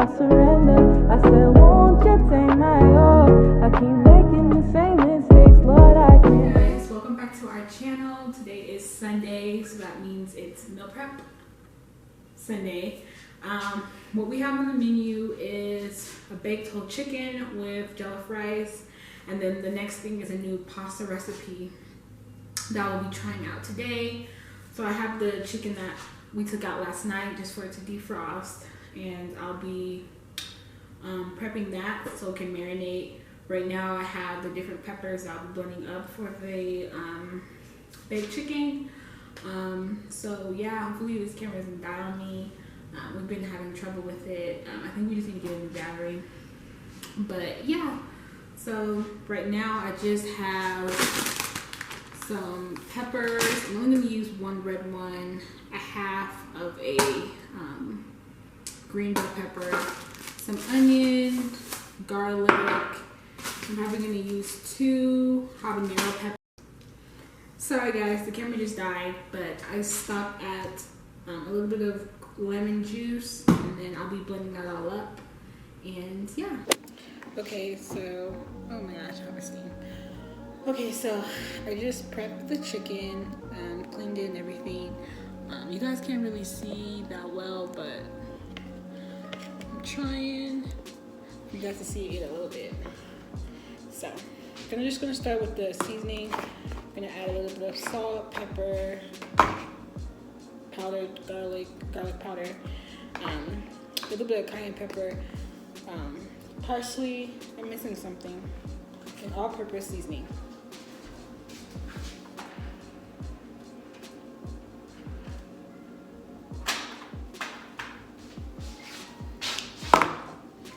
I surrender. I said, won't you take my all? I keep making the same mistakes, Lord, I can't. Guys, welcome back to our channel. Today is Sunday, so that means it's meal prep Sunday. What we have on the menu is a baked whole chicken with jollof rice, and then the next thing is a new pasta recipe that we'll be trying out today. So I have the chicken that we took out last night just for it to defrost, and I'll be prepping that so it can marinate. Right now I have the different peppers that I'll be blending up for the baked chicken. So yeah, hopefully this camera doesn't die on me. We've been having trouble with it. I think we just need to get a new battery. But yeah, so right now I just have some peppers. I'm only going to use one red one, a half of a green bell pepper, some onion, garlic. I'm probably going to use 2 habanero peppers. Sorry guys, the camera just died, but I stopped at a little bit of lemon juice, and then I'll be blending that all up, and yeah. Okay, so, oh my gosh, I was steam. Okay, so I just prepped the chicken and cleaned it and everything. You guys can't really see that well, but I'm trying you guys to see it a little bit. So I'm just gonna start with the seasoning. I'm gonna add a little bit of salt, pepper, powdered garlic powder, a little bit of cayenne pepper, parsley. I'm missing something, and all-purpose seasoning.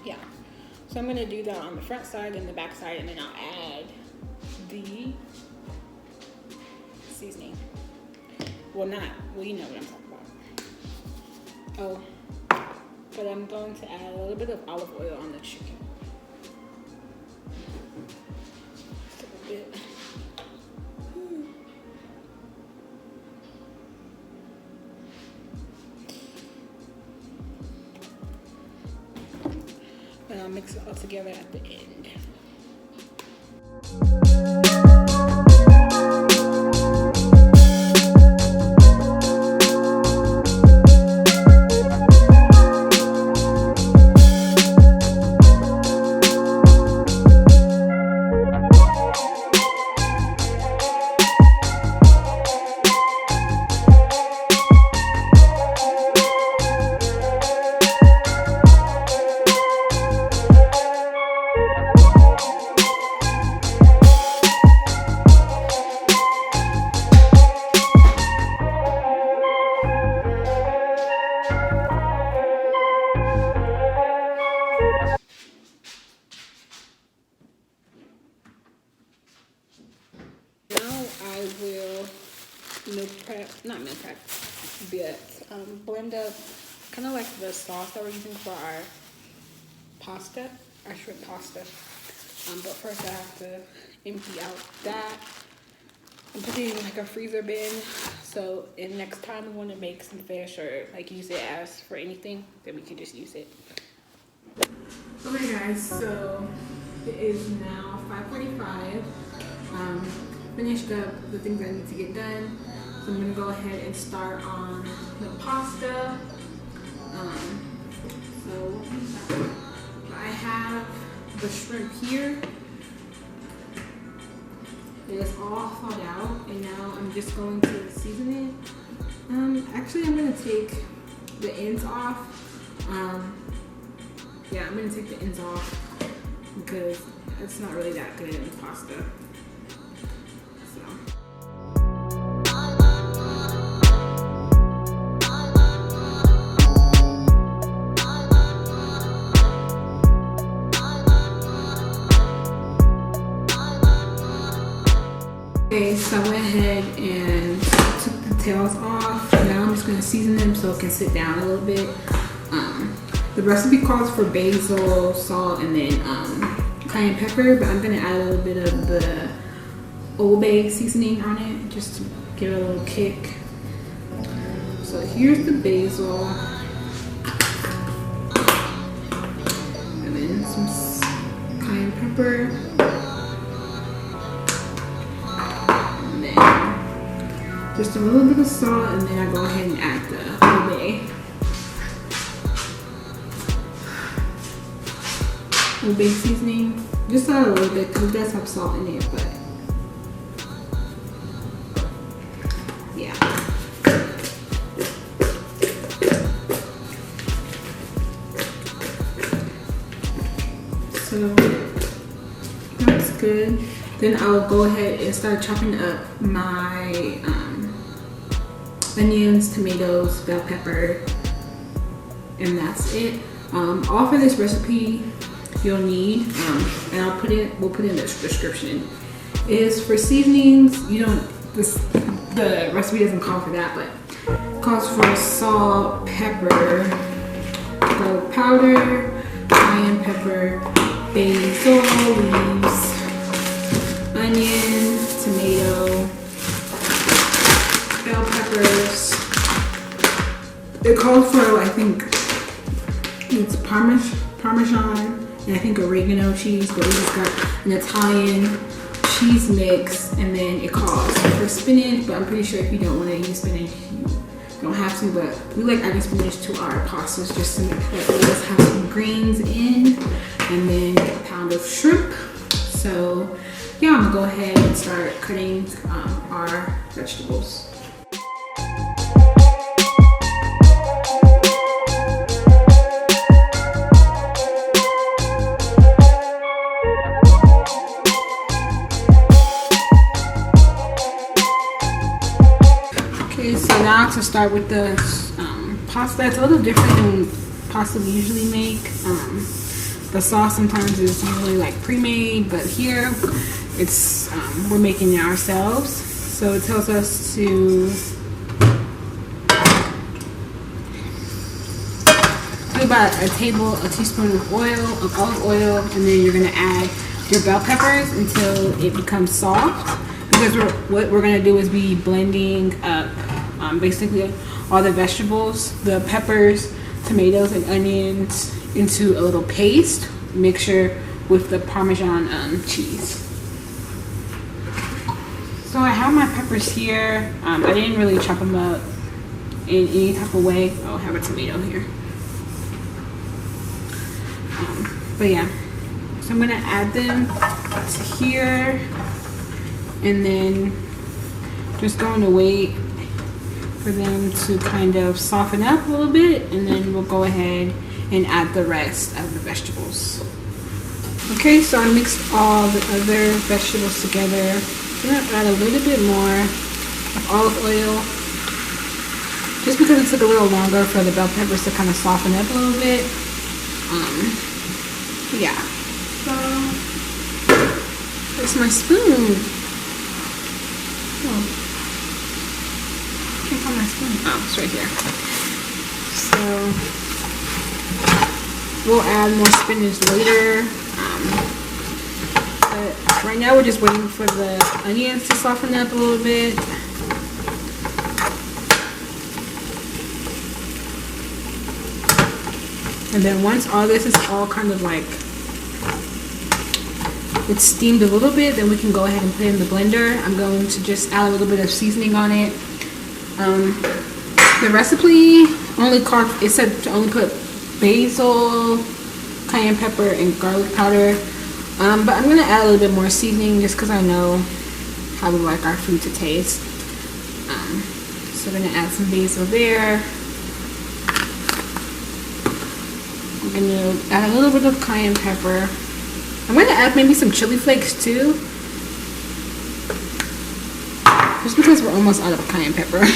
Yeah, so I'm gonna do that on the front side and the back side, and then I'll add the seasoning. Well, you know what I'm talking about. Oh, but I'm going to add a little bit of olive oil on the chicken. Just a little bit. And I'll mix it all together at the end. Blend up kind of like the sauce that we're using for our pasta, our shrimp pasta. But first I have to empty out that and put it in like a freezer bin. So next time we want to make some fish or like use it as for anything, then we can just use it. Okay guys, so it is now 5:45. Finished up the things I need to get done. So I'm gonna go ahead and start on the pasta. So I have the shrimp here. It is all thawed out, and now I'm just going to season it. Actually, I'm gonna take the ends off. Yeah, I'm gonna take the ends off because it's not really that good in the pasta. Okay, so I went ahead and took the tails off. Now I'm just going to season them so it can sit down a little bit. The recipe calls for basil, salt, and then cayenne pepper, but I'm going to add a little bit of the Old Bay seasoning on it just to give it a little kick. So here's the basil. Just a little bit of salt, and then I go ahead and add the Old Bay seasoning. Just a little bit because it does have salt in it, but yeah. So that's good. Then I'll go ahead and start chopping up my onions, tomatoes, bell pepper, and that's it. All for this recipe you'll need, and we'll put it in the description, is for seasonings. You don't, the recipe doesn't call for that, but it calls for salt, pepper, garlic powder, cayenne pepper, basil leaves, onion, tomato, bell peppers. It calls for, I think it's Parmesan, and I think oregano cheese, but we just got an Italian cheese mix, and then it calls for spinach, but I'm pretty sure if you don't want to use spinach, you don't have to, but we like adding spinach to our pastas just to make sure that we just have some greens in, and then a pound of shrimp. So yeah, I'm gonna go ahead and start cutting our vegetables. Okay, so now to start with the pasta. It's a little different than pasta we usually make. The sauce sometimes is usually like pre-made, but here it's we're making it ourselves. So it tells us to do about a teaspoon of olive oil, and then you're gonna add your bell peppers until it becomes soft. Because what we're gonna do is be blending up basically all the vegetables, the peppers, tomatoes, and onions into a little paste mixture with the Parmesan cheese. So I have my peppers here. I didn't really chop them up in any type of way. Oh, I have a tomato here. But yeah, so I'm gonna add them to here, and then just going to wait for them to kind of soften up a little bit, and then we'll go ahead and add the rest of the vegetables. Okay, so I mixed all the other vegetables together. I'm gonna add a little bit more of olive oil, just because it took a little longer for the bell peppers to kind of soften up a little bit. Yeah. So there's my spoon. Oh, can't find my spoon. Oh, it's right here. So we'll add more spinach later. But right now we're just waiting for the onions to soften up a little bit. And then once all this is all kind of like, it's steamed a little bit, then we can go ahead and put it in the blender. I'm going to just add a little bit of seasoning on it. The recipe only called, it said to only put basil, cayenne pepper, and garlic powder. But I'm gonna add a little bit more seasoning just because I know how we like our food to taste. So we're gonna add some basil there. I'm gonna add a little bit of cayenne pepper. I'm gonna add maybe some chili flakes too, just because we're almost out of cayenne pepper.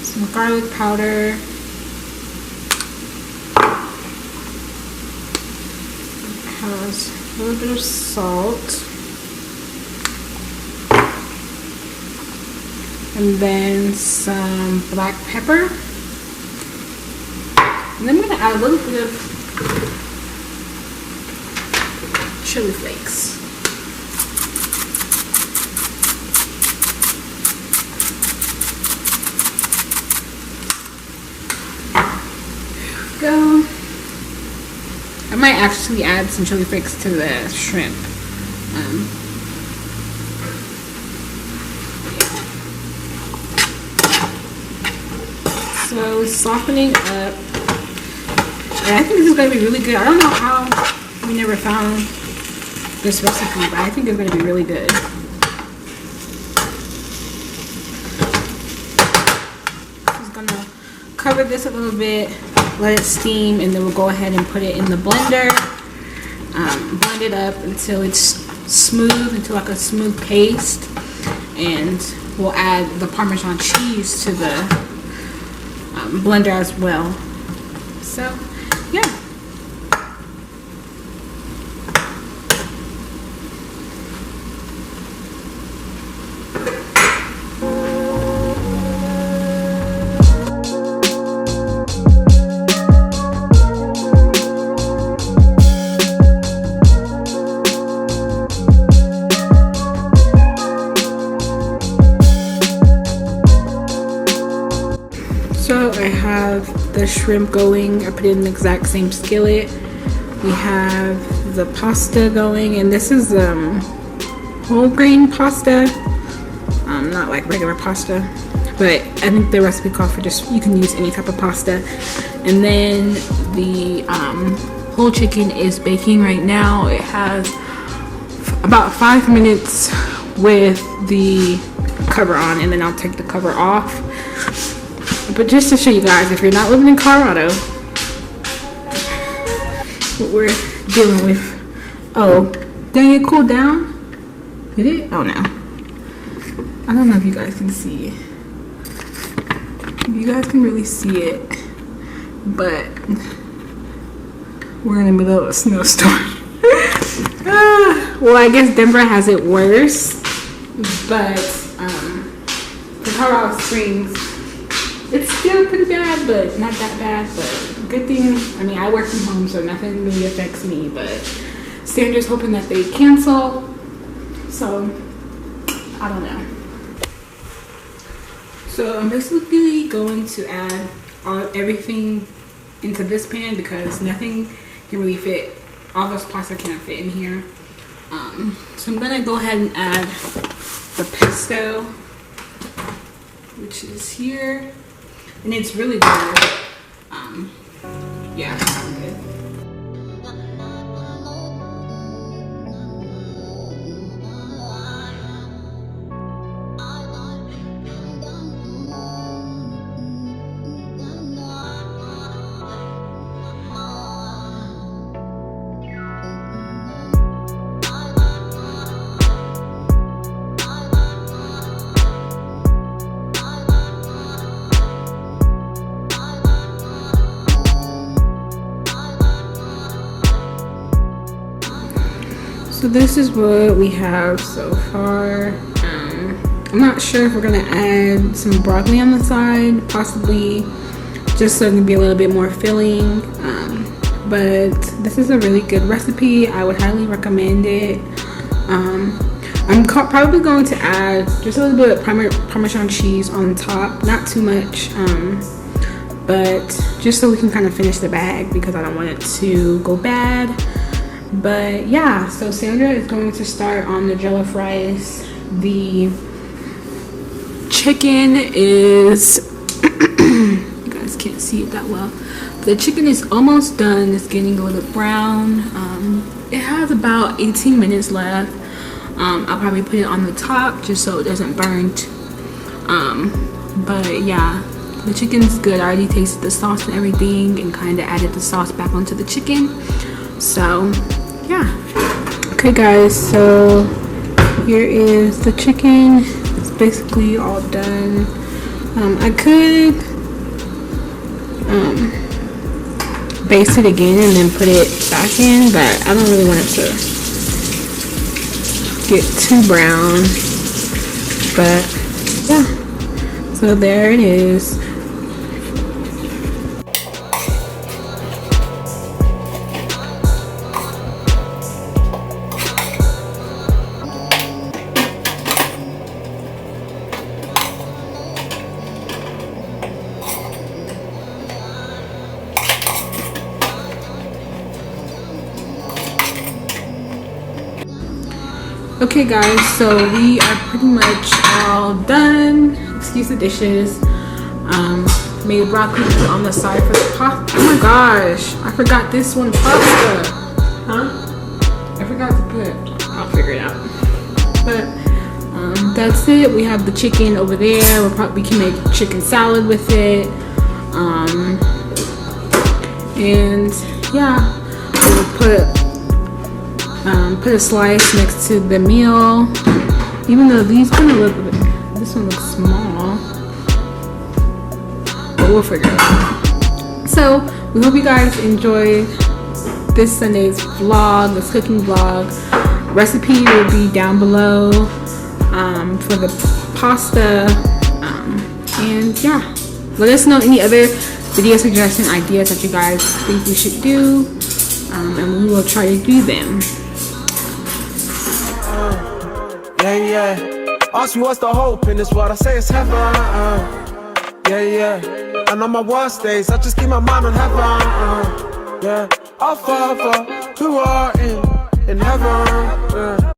Some garlic powder. Has a little bit of salt, and then some black pepper, and then I'm going to add a little bit of chili flakes. There we go. I might actually add some chili flakes to the shrimp. So softening up. And I think this is going to be really good. I don't know how we never found this recipe, but I think it's going to be really good. Just going to cover this a little bit, let it steam, and then we'll go ahead and put it in the blender. Blend it up until it's smooth, into like a smooth paste. And we'll add the Parmesan cheese to the blender as well. So, yeah. So I have the shrimp going. I put it in the exact same skillet. We have the pasta going, and this is whole grain pasta, not like regular pasta, but I think the recipe calls for just, you can use any type of pasta. And then the whole chicken is baking right now. It has about 5 minutes with the cover on, and then I'll take the cover off. But just to show you guys, if you're not living in Colorado, what we're dealing with. Oh, dang, it cooled down? Did it? Oh no. I don't know if you guys can see it. You guys can really see it, but we're in the middle of a snowstorm. Well, I guess Denver has it worse, but for Colorado Springs, it's still pretty bad, but not that bad. But good thing, I mean, I work from home, so nothing really affects me. But Sandra's hoping that they cancel, so I don't know. So I'm basically going to add everything into this pan because nothing can really fit. All this pasta can't fit in here. So I'm gonna go ahead and add the pesto, which is here. And it's really good. Yeah, it's really good. So this is what we have so far. I'm not sure if we're gonna add some broccoli on the side, possibly, just so it can be a little bit more filling. But this is a really good recipe. I would highly recommend it. I'm probably going to add just a little bit of Parmesan cheese on top, not too much, but just so we can kind of finish the bag because I don't want it to go bad. But yeah, so Sandra is going to start on the jollof rice. The chicken is you guys can't see it that well. The chicken is almost done. It's getting a little bit brown. It has about 18 minutes left. I'll probably put it on the top just so it doesn't burn. But yeah, the chicken's good. I already tasted the sauce and everything and kind of added the sauce back onto the chicken. So yeah. Okay guys, so here is the chicken. It's basically all done. I could baste it again and then put it back in, but I don't really want it to get too brown. But yeah, so there it is. Okay guys, so we are pretty much all done. Excuse the dishes. made broccoli to put on the side for the pasta. Oh my gosh, I forgot this one pasta. Huh? I forgot to put. I'll figure it out. But that's it. We have the chicken over there. We can make chicken salad with it. And yeah, we'll put a slice next to the meal. Even though these kind of look, this one looks small, but we'll figure it out. So we hope you guys enjoyed this Sunday's vlog, this cooking vlog. Recipe will be down below for the pasta. And yeah, let us know any other video suggestion ideas that you guys think we should do, and we will try to do them. Yeah. Ask me what's the hope in this world, I say it's heaven. Yeah. And on my worst days, I just keep my mind on heaven. Yeah. I'll fall for who are in heaven.